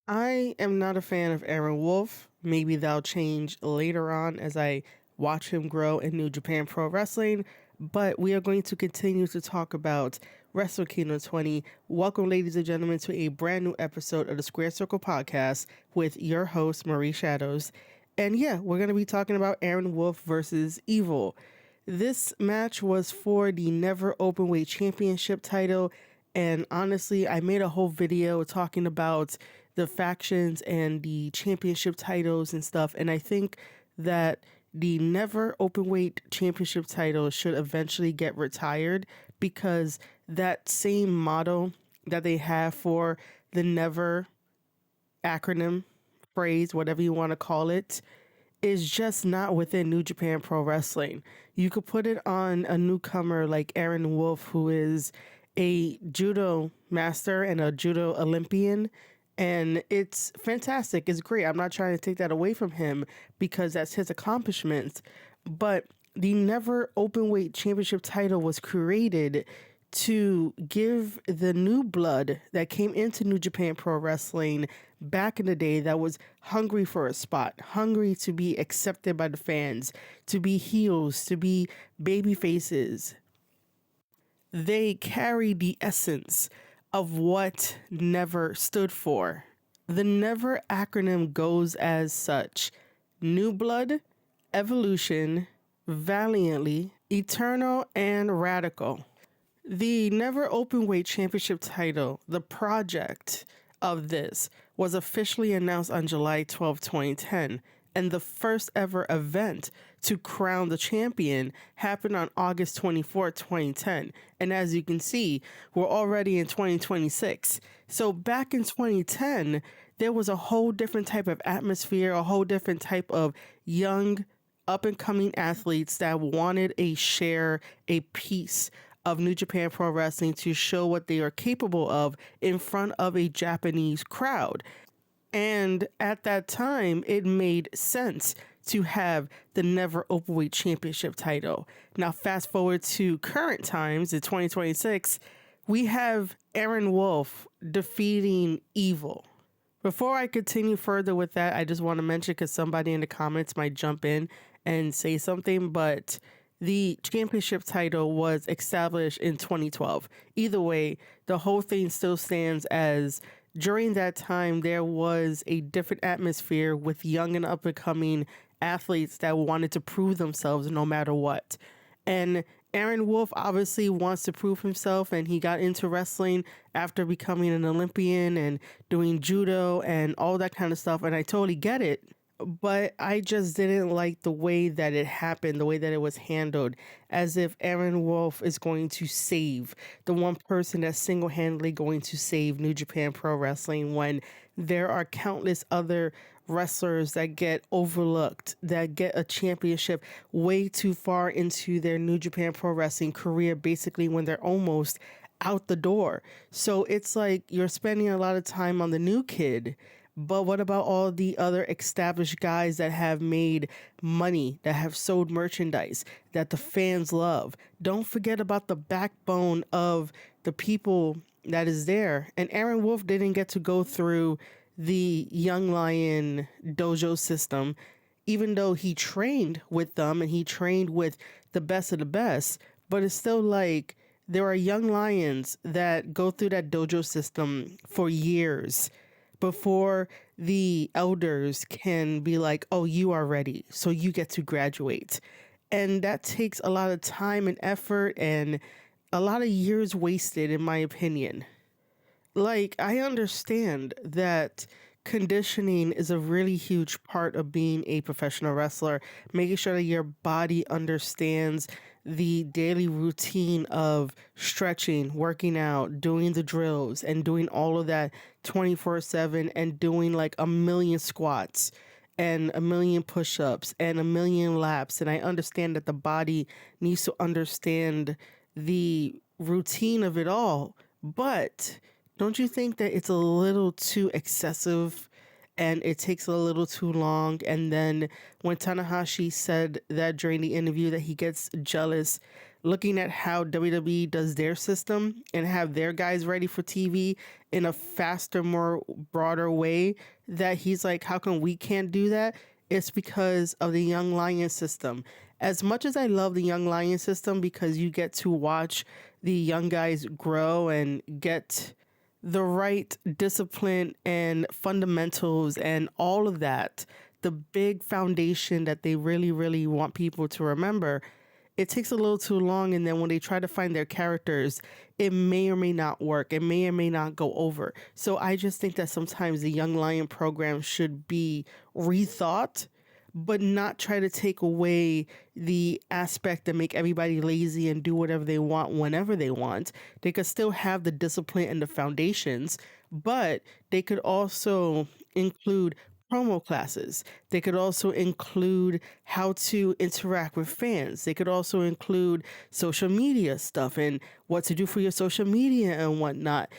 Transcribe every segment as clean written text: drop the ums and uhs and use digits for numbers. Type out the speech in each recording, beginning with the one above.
I am not a fan of Aaron Wolf. Maybe that'll change later on as I watch him grow in New Japan Pro Wrestling. But we are going to continue to talk about Wrestle Kingdom 20. Welcome, ladies and gentlemen, to a brand new episode of the Square Circle Podcast with your host, Marie Shadows. And yeah, we're going to be talking about Aaron Wolf versus Evil. This match was for the NEVER Openweight Championship title. And honestly, I made a whole video talking about the factions and the championship titles and stuff. And I think that the NEVER Openweight Championship title should eventually get retired because that same motto that they have for the NEVER acronym, phrase, whatever you want to call it, is just not within New Japan Pro Wrestling. You could put it on a newcomer like Aaron Wolf, who is a judo master and a judo Olympian, and it's fantastic. It's great. I'm not trying to take that away from him because that's his accomplishments, but the NEVER Openweight Championship title was created to give the new blood that came into New Japan Pro Wrestling back in the day that was hungry for a spot, hungry to be accepted by the fans, to be heels, to be baby faces. They carry the essence of what NEVER stood for. The NEVER acronym goes as such: New Blood, Evolution, Valiantly, Eternal, and Radical. The NEVER Openweight Championship title, the project of this, was officially announced on July 12, 2010, and the first ever event to crown the champion happened on August 24, 2010. And as you can see, we're already in 2026. So back in 2010, there was a whole different type of atmosphere, a whole different type of young, up-and-coming athletes that wanted a share, a piece of New Japan Pro Wrestling to show what they are capable of in front of a Japanese crowd. And at that time, it made sense to have the NEVER Openweight Championship title. Now, fast forward to current times in 2026, we have Aaron Wolf defeating Evil. Before I continue further with that, I just want to mention, because somebody in the comments might jump in and say something, but the championship title was established in 2012. Either way, the whole thing still stands as during that time, there was a different atmosphere with young and up-and-coming athletes that wanted to prove themselves no matter what. And Aaron Wolf obviously wants to prove himself, and he got into wrestling after becoming an Olympian and doing judo and all that kind of stuff, and I totally get it. But I just didn't like the way that it happened, the way that it was handled, as if Aaron Wolf is going to save the one person that's single-handedly going to save New Japan Pro Wrestling, when there are countless other wrestlers that get overlooked, that get a championship way too far into their New Japan Pro Wrestling career, basically when they're almost out the door. So it's like you're spending a lot of time on the new kid, but what about all the other established guys that have made money, that have sold merchandise, that the fans love? Don't forget about the backbone of the people that is there. And Aaron Wolf didn't get to go through the Young Lion dojo system, even though he trained with them and he trained with the best of the best. But it's still like there are young lions that go through that dojo system for years before the elders can be like, oh, you are ready, so you get to graduate. And that takes a lot of time and effort and a lot of years wasted, in my opinion. Like, I understand that conditioning is a really huge part of being a professional wrestler, making sure that your body understands the daily routine of stretching, working out, doing the drills, and doing all of that 24/7, and doing like a million squats and a million push-ups and a million laps. And I understand that the body needs to understand the routine of it all, but don't you think that it's a little too excessive and it takes a little too long? And then when Tanahashi said that during the interview that he gets jealous looking at how WWE does their system and have their guys ready for TV in a faster, more broader way, that he's like, how come we can't do that? It's because of the Young Lion system. As much as I love the Young Lion system because you get to watch the young guys grow and get the right discipline and fundamentals and all of that, the big foundation that they really, really want people to remember, it takes a little too long. And then when they try to find their characters, it may or may not work. It may or may not go over. So I just think that sometimes the Young Lion program should be rethought, but not try to take away the aspect that make everybody lazy and do whatever they want whenever they want. They could still have the discipline and the foundations, but they could also include promo classes. They could also include how to interact with fans. They could also include social media stuff and what to do for your social media and whatnot.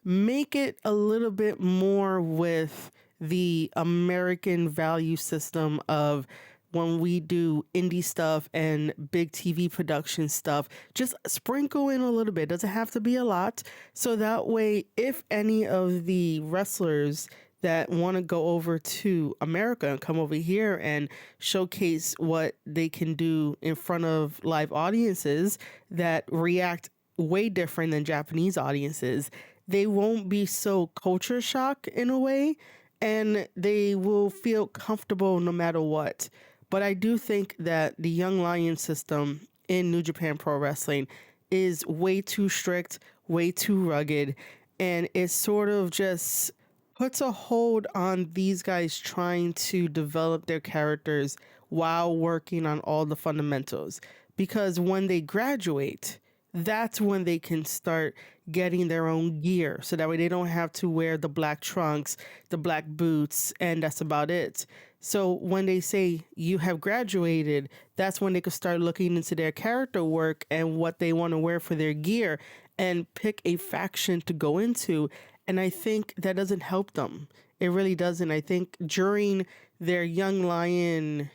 Make it a little bit more with the American value system of when we do indie stuff and big TV production stuff, just sprinkle in a little bit. Doesn't have to be a lot. So that way, if any of the wrestlers that want to go over to America and come over here and showcase what they can do in front of live audiences that react way different than Japanese audiences, they won't be so culture shock in a way, and they will feel comfortable no matter what. But I do think that the Young Lion system in New Japan Pro Wrestling is way too strict, way too rugged, and it sort of just puts a hold on these guys trying to develop their characters while working on all the fundamentals. Because when they graduate, that's when they can start getting their own gear. So that way they don't have to wear the black trunks, the black boots, and that's about it. So when they say you have graduated, that's when they could start looking into their character work and what they want to wear for their gear and pick a faction to go into. And I think that doesn't help them. It really doesn't. I think during their Young Lion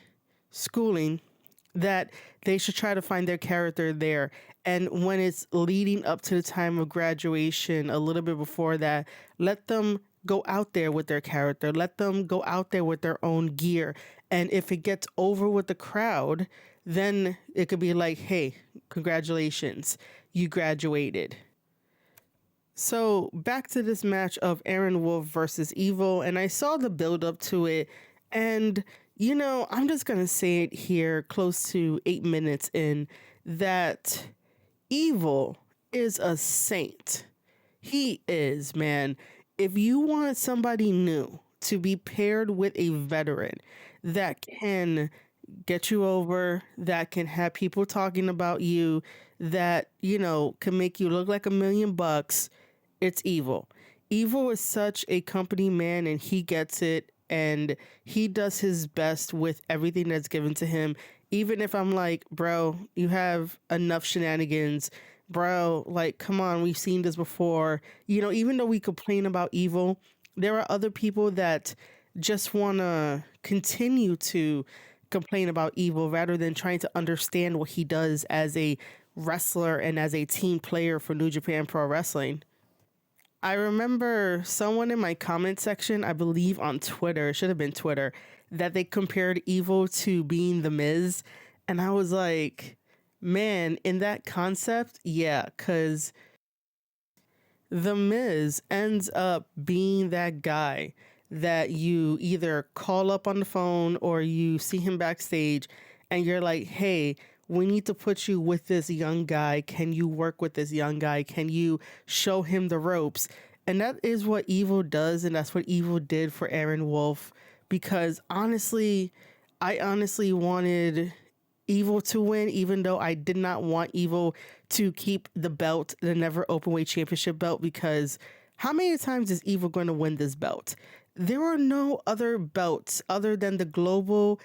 schooling, that they should try to find their character there. And when it's leading up to the time of graduation, a little bit before that, let them go out there with their character. Let them go out there with their own gear. And if it gets over with the crowd, then it could be like, hey, congratulations, you graduated. So back to this match of Aaron Wolf versus Evil, and I saw the build up to it, and I'm just gonna say it here, close to 8 minutes in, that Evil is a saint. He is, man. If you want somebody new to be paired with a veteran that can get you over, that can have people talking about you, that, can make you look like $1,000,000, it's Evil. Evil is such a company man, and he gets it, and he does his best with everything that's given to him. Even if I'm like, bro, you have enough shenanigans, bro, like, come on, we've seen this before. Even though we complain about Evil, there are other people that just want to continue to complain about Evil rather than trying to understand what he does as a wrestler and as a team player for New Japan Pro Wrestling. I remember someone in my comment section, I believe on Twitter, it should have been Twitter, that they compared Evil to being the Miz. And I was like, man, in that concept, yeah, because the Miz ends up being that guy that you either call up on the phone or you see him backstage and you're like, hey, we need to put you with this young guy. Can you work with this young guy? Can you show him the ropes? And that is what Evil does. And that's what Evil did for Aaron Wolf. Because honestly, I honestly wanted Evil to win, even though I did not want Evil to keep the belt, the NEVER Openweight Championship belt, because how many times is Evil going to win this belt? There are no other belts other than the global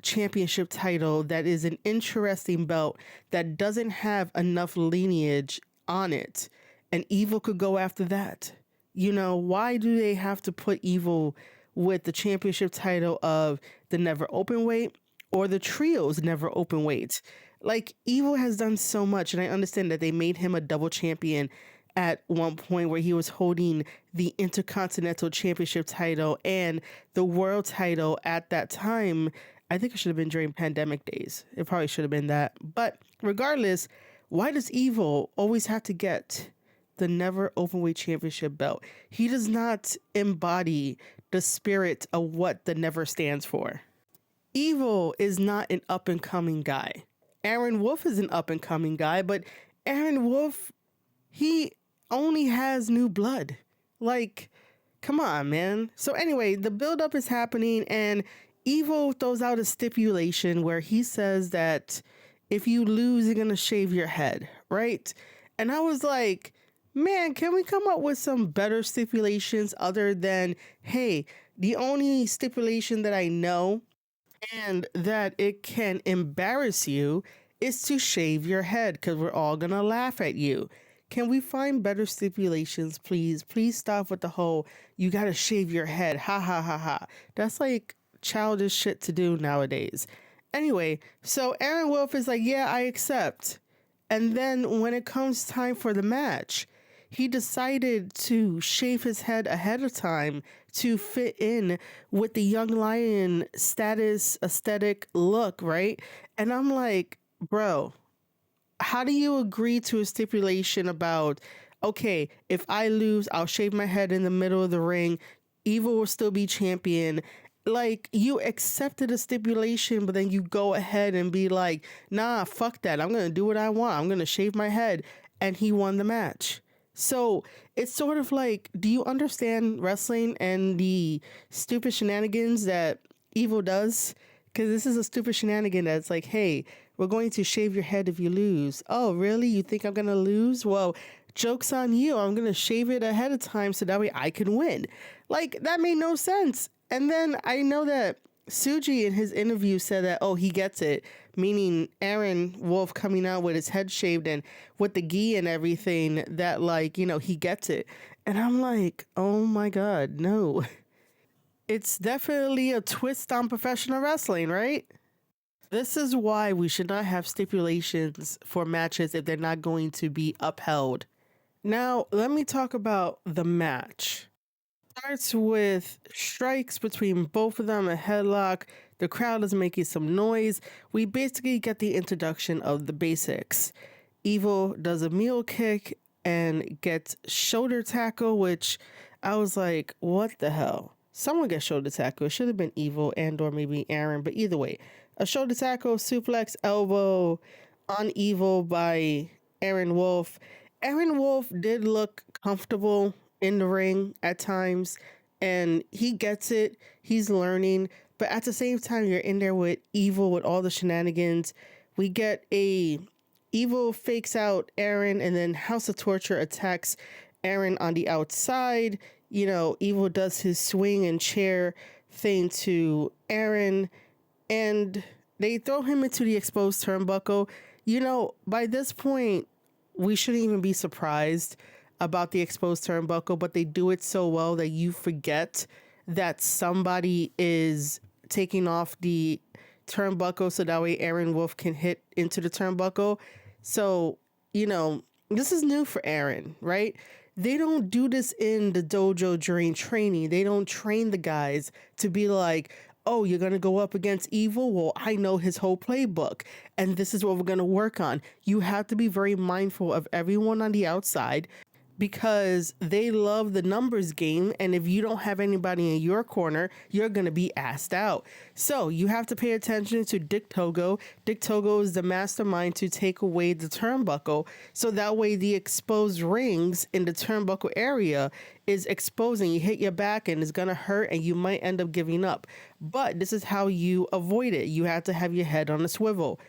championship title that is an interesting belt that doesn't have enough lineage on it, and Evil could go after that. Why do they have to put Evil with the championship title of the NEVER Openweight or the trios NEVER Openweight? Like, Evil has done so much, and I understand that they made him a double champion at one point where he was holding the Intercontinental Championship title and the world title at that time. I think it should have been during pandemic days. It probably should have been that. But regardless, why does Evil always have to get the Never Openweight Championship belt? He does not embody the spirit of what the Never stands for. Evil is not an up and coming guy. Aaron Wolf is an up and coming guy, but Aaron Wolf, he only has new blood. Like, come on, man. So anyway, the buildup is happening, and Evil throws out a stipulation where he says that if you lose, you're gonna shave your head, right? And I was like, man, can we come up with some better stipulations other than, hey, the only stipulation that I know and that it can embarrass you is to shave your head because we're all gonna laugh at you. Can we find better stipulations, please? Please stop with the whole, you gotta shave your head. Ha ha ha ha. That's like childish shit to do nowadays. Anyway, so Aaron Wolf is like, yeah, I accept. And then when it comes time for the match, he decided to shave his head ahead of time to fit in with the young lion status aesthetic look, right? And I'm like, bro, how do you agree to a stipulation about, okay, if I lose, I'll shave my head in the middle of the ring, Evil will still be champion? Like, you accepted a stipulation, but then you go ahead and be like, nah, fuck that. I'm going to do what I want. I'm going to shave my head. And he won the match. So it's sort of like, do you understand wrestling and the stupid shenanigans that Evil does? Because this is a stupid shenanigan that's like, hey, we're going to shave your head if you lose. Oh, really? You think I'm going to lose? Well, joke's on you. I'm going to shave it ahead of time so that way I can win. Like, that made no sense. And then I know that Suji in his interview said that, oh, he gets it, meaning Aaron Wolf coming out with his head shaved and with the gi and everything, that, like, you know, he gets it. And I'm like, oh my God, no. It's definitely a twist on professional wrestling, right? This is why we should not have stipulations for matches if they're not going to be upheld. Now, let me talk about the match. Starts with strikes between both of them, a headlock. The crowd is making some noise. We basically get the introduction of the basics. Evil does a mule kick and gets shoulder tackle, which I was like, what the hell? Someone gets shoulder tackle. It should have been Evil and or maybe Aaron, but either way, a shoulder tackle, suplex, elbow on Evil by Aaron Wolf. Aaron Wolf did look comfortable in the ring at times, and he gets it. He's learning, but at the same time, you're in there with Evil with all the shenanigans. We get a Evil fakes out Aaron, and then House of Torture attacks Aaron on the outside. You know, Evil does his swing and chair thing to Aaron, and they throw him into the exposed turnbuckle. You know, by this point, we shouldn't even be surprised about the exposed turnbuckle, but they do it so well that you forget that somebody is taking off the turnbuckle so that way Aaron Wolf can hit into the turnbuckle. So, you know, this is new for Aaron, right? They don't do this in the dojo during training. They don't train the guys to be like, oh, you're going to go up against Evil? Well, I know his whole playbook, and this is what we're going to work on. You have to be very mindful of everyone on the outside because they love the numbers game, and if you don't have anybody in your corner, you're going to be asked out. So you have to pay attention to Dick Togo. Dick Togo is the mastermind to take away the turnbuckle, so that way the exposed rings in the turnbuckle area is exposing. You hit your back and it's going to hurt and you might end up giving up. But this is how you avoid it. You have to have your head on a swivel.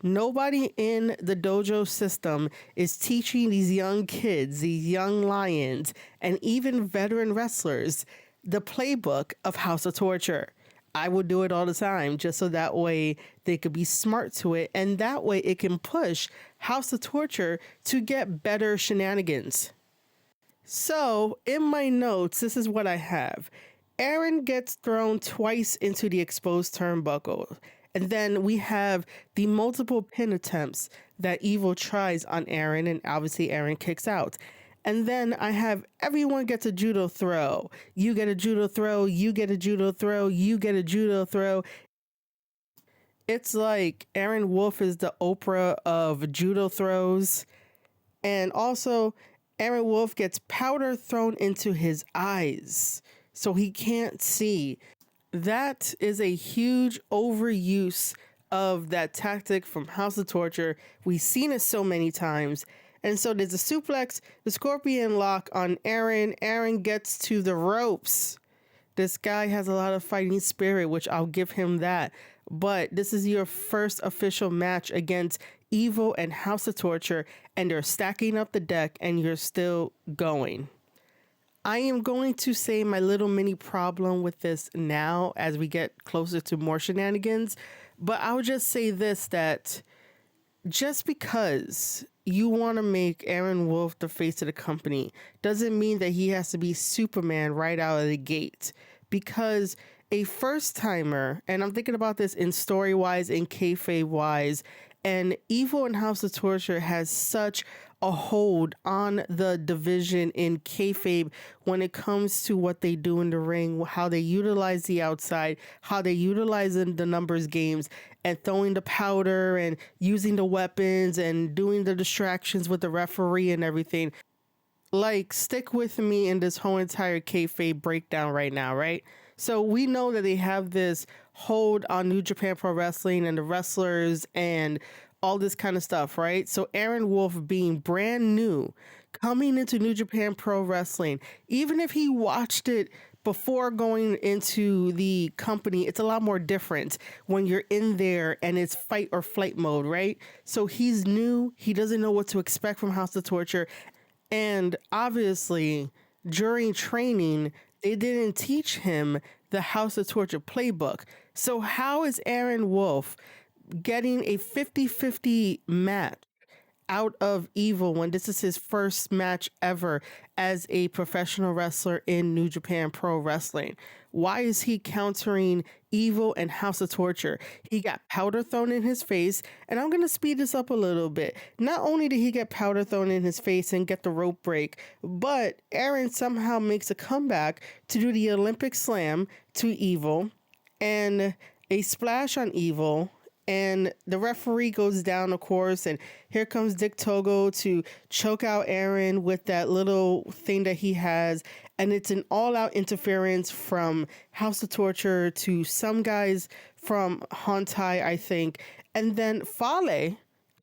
Nobody in the dojo system is teaching these young kids, these young lions, and even veteran wrestlers the playbook of House of Torture. I would do it all the time just so that way they could be smart to it, and that way it can push House of Torture to get better shenanigans. So, in my notes, this is what I have. Aaron gets thrown twice into the exposed turnbuckle. And then we have the multiple pin attempts that Evil tries on Aaron, and obviously Aaron kicks out. And then I have everyone gets a judo throw. You get a judo throw, you get a judo throw, you get a judo throw. It's like Aaron Wolf is the Oprah of judo throws. And also, Aaron Wolf gets powder thrown into his eyes so he can't see. That is a huge overuse of that tactic from House of Torture. We've seen it so many times. And so there's a suplex, the scorpion lock on Aaron. Aaron gets to the ropes. This guy has a lot of fighting spirit, which I'll give him that. But this is your first official match against Evil and House of Torture, and they're stacking up the deck, and you're still going. I am going to say my little mini problem with this now as we get closer to more shenanigans, but I would just say this, that just because you want to make Aaron Wolf the face of the company doesn't mean that he has to be Superman right out of the gate. Because a first timer, and I'm thinking about this in story wise, in kayfabe wise, and Evil and House of Torture has such a hold on the division in kayfabe when it comes to what they do in the ring, how they utilize the outside, how they utilize in the numbers games, and throwing the powder and using the weapons and doing the distractions with the referee and everything. Like, stick with me in this whole entire kayfabe breakdown right now, right? So we know that they have this hold on New Japan Pro Wrestling and the wrestlers and all this kind of stuff, right? So Aaron Wolf being brand new, coming into New Japan Pro Wrestling, even if he watched it before going into the company, it's a lot more different when you're in there and it's fight or flight mode, right? So he's new. He doesn't know what to expect from House of Torture. And obviously, during training, they didn't teach him the House of Torture playbook. So how is Aaron Wolf getting a 50-50 match out of Evil when this is his first match ever as a professional wrestler in New Japan Pro Wrestling? Why is he countering Evil and House of Torture? He got powder thrown in his face, and I'm going to speed this up a little bit. Not only did he get powder thrown in his face and get the rope break, but Aaron somehow makes a comeback to do the Olympic slam to Evil and a splash on Evil. And the referee goes down, of course, and here comes Dick Togo to choke out Aaron with that little thing that he has. And it's an all-out interference from House of Torture to some guys from Hontai, I think. And then Fale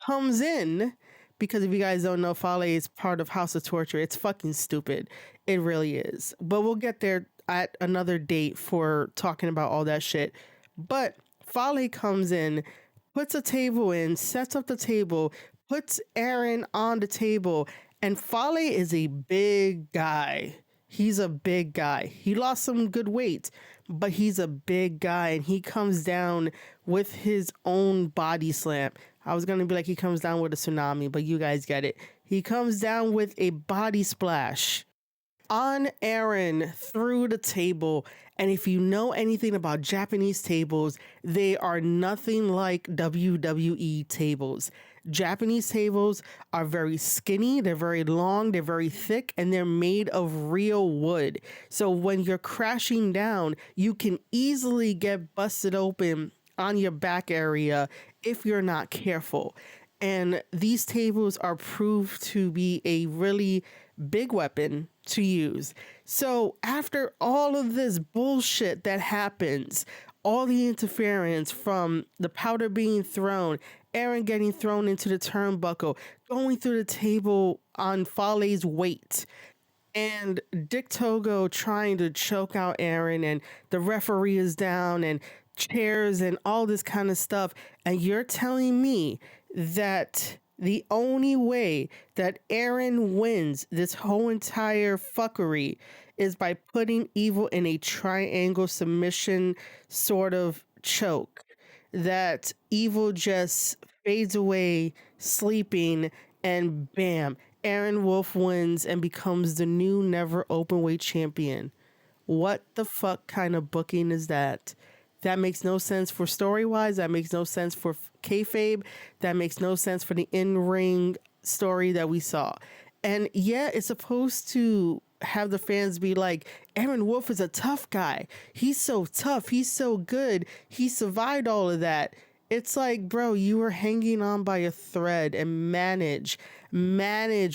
comes in, because if you guys don't know, Fale is part of House of Torture. It's fucking stupid. It really is. But we'll get there at another date for talking about all that shit. But Fale comes in, puts a table in, sets up the table, puts Aaron on the table, and Fale is a big guy. He's a big guy. He lost some good weight, but he's a big guy, and he comes down with his own body slam. I was going to be like he comes down with a tsunami, but you guys get it. He comes down with a body splash on Aaron through the table. And if you know anything about Japanese tables, they are nothing like WWE tables. Japanese tables are very skinny, they're very long, they're very thick, and they're made of real wood. So when you're crashing down, you can easily get busted open on your back area if you're not careful. And these tables are proved to be a really big weapon to use. So after all of this bullshit that happens, all the interference from the powder being thrown, Aaron getting thrown into the turnbuckle, going through the table on Fale's weight, and Dick Togo trying to choke out Aaron, and the referee is down, and chairs and all this kind of stuff. And you're telling me that the only way that Aaron wins this whole entire fuckery is by putting Evil in a triangle submission sort of choke, that Evil just fades away sleeping, and bam, Aaron Wolf wins and becomes the new NEVER Openweight Champion. What the fuck kind of booking is that? That makes no sense for story-wise. That makes no sense for kayfabe. That makes no sense for the in-ring story that we saw. And yeah, it's supposed to have the fans be like, Aaron Wolf is a tough guy. He's so tough. He's so good. He survived all of that. It's like, bro, you were hanging on by a thread and manage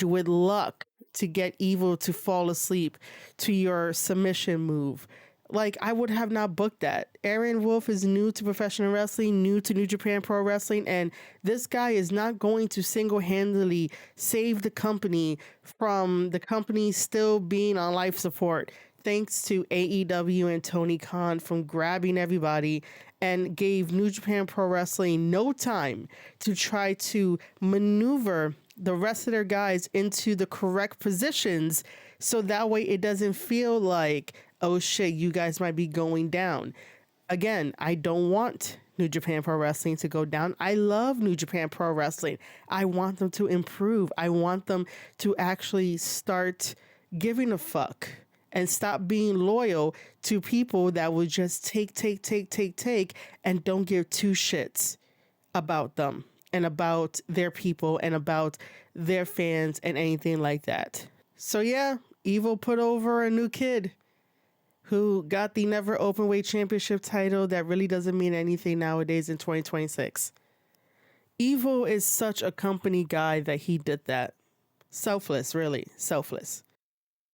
with luck to get Evil to fall asleep to your submission move. Like, I would have not booked that. Aaron Wolf is new to professional wrestling, new to New Japan Pro Wrestling, and this guy is not going to single-handedly save the company from the company still being on life support, thanks to AEW and Tony Khan from grabbing everybody and gave New Japan Pro Wrestling no time to try to maneuver the rest of their guys into the correct positions, so that way it doesn't feel like, oh shit, you guys might be going down. Again, I don't want New Japan Pro Wrestling to go down. I love New Japan Pro Wrestling. I want them to improve. I want them to actually start giving a fuck and stop being loyal to people that would just take, and don't give two shits about them and about their people and about their fans and anything like that. So yeah, Evil put over a new kid who got the NEVER Openweight Championship title that really doesn't mean anything nowadays in 2026. Evil is such a company guy that he did that. Selfless, really. Selfless.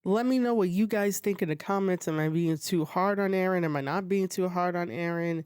Let me know what you guys think in the comments. Am I being too hard on Aaron? Am I not being too hard on Aaron?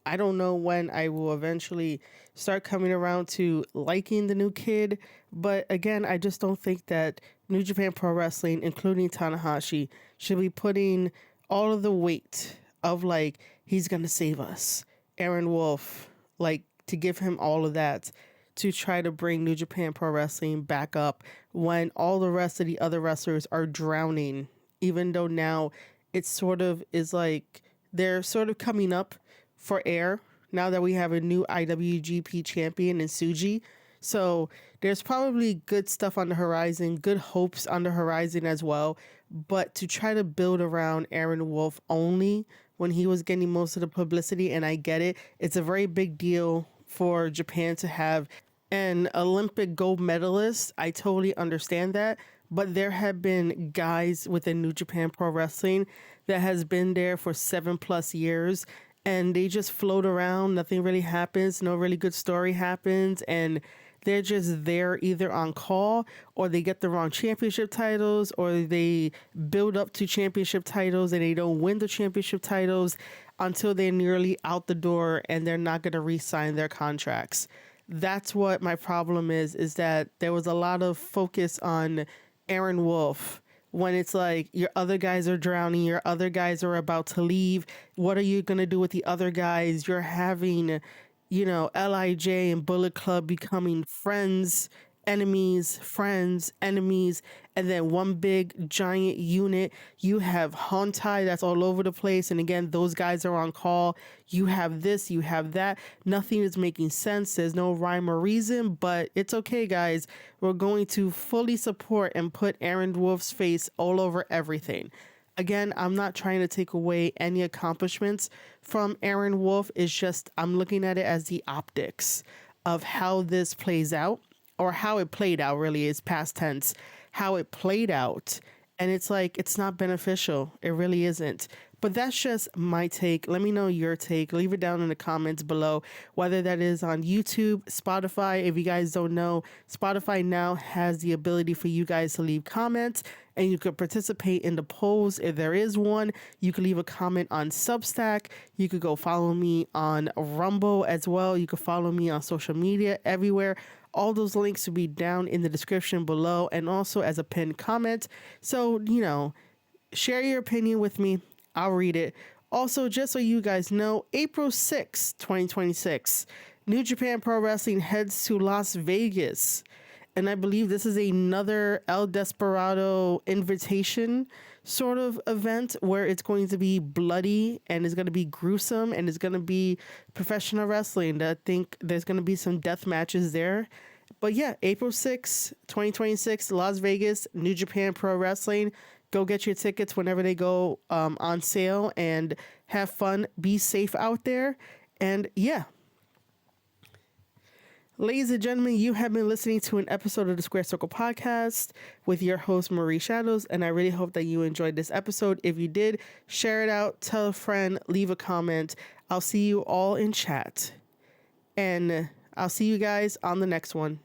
I don't know when I will eventually start coming around to liking the new kid. But again, I just don't think that New Japan Pro Wrestling, including Tanahashi, should be putting all of the weight of like, he's going to save us, Aaron Wolf, like to give him all of that to try to bring New Japan Pro Wrestling back up when all the rest of the other wrestlers are drowning, even though now it sort of is like they're sort of coming up for air now that we have a new IWGP champion in Suji. So there's probably good stuff on the horizon, good hopes on the horizon as well. But to try to build around Aaron Wolf only when he was getting most of the publicity, and I get it, it's a very big deal for Japan to have an Olympic gold medalist. I totally understand that. But there have been guys within New Japan Pro Wrestling that has been there for 7+ years, and they just float around. Nothing really happens. No really good story happens. And they're just there either on call, or they get the wrong championship titles, or they build up to championship titles and they don't win the championship titles until they're nearly out the door and they're not going to re-sign their contracts. That's what my problem is that there was a lot of focus on Aaron Wolf when it's like your other guys are drowning, your other guys are about to leave. What are you going to do with the other guys? You're having, you know, LIJ and Bullet Club becoming friends, enemies, friends, enemies, and then one big giant unit. You have Hontai that's all over the place, and again, those guys are on call. You have this, you have that. Nothing is making sense. There's no rhyme or reason, but it's okay, guys. We're going to fully support and put Aaron Wolf's face all over everything. Again, I'm not trying to take away any accomplishments from Aaron Wolf. It's just I'm looking at it as the optics of how this plays out, or how it played out, really is past tense, how it played out. And it's like, it's not beneficial. It really isn't. But that's just my take. Let me know your take. Leave it down in the comments below, whether that is on YouTube, Spotify. If you guys don't know, Spotify now has the ability for you guys to leave comments, and you could participate in the polls if there is one. You could leave a comment on Substack. You could go follow me on Rumble as well. You could follow me on social media everywhere. All those links will be down in the description below and also as a pinned comment. So, you know, share your opinion with me. I'll read it. Also, just so you guys know, April 6th, 2026, New Japan Pro Wrestling heads to Las Vegas. And I believe this is another El Desperado invitation sort of event where it's going to be bloody and it's going to be gruesome and it's going to be professional wrestling. I think there's going to be some death matches there. But yeah, April 6th, 2026, Las Vegas, New Japan Pro Wrestling. Go get your tickets whenever they go on sale, and have fun. Be safe out there. And yeah. Ladies and gentlemen, you have been listening to an episode of the Square Circle Podcast with your host, Marie Shadows, and I really hope that you enjoyed this episode. If you did, share it out, tell a friend, leave a comment. I'll see you all in chat, and I'll see you guys on the next one.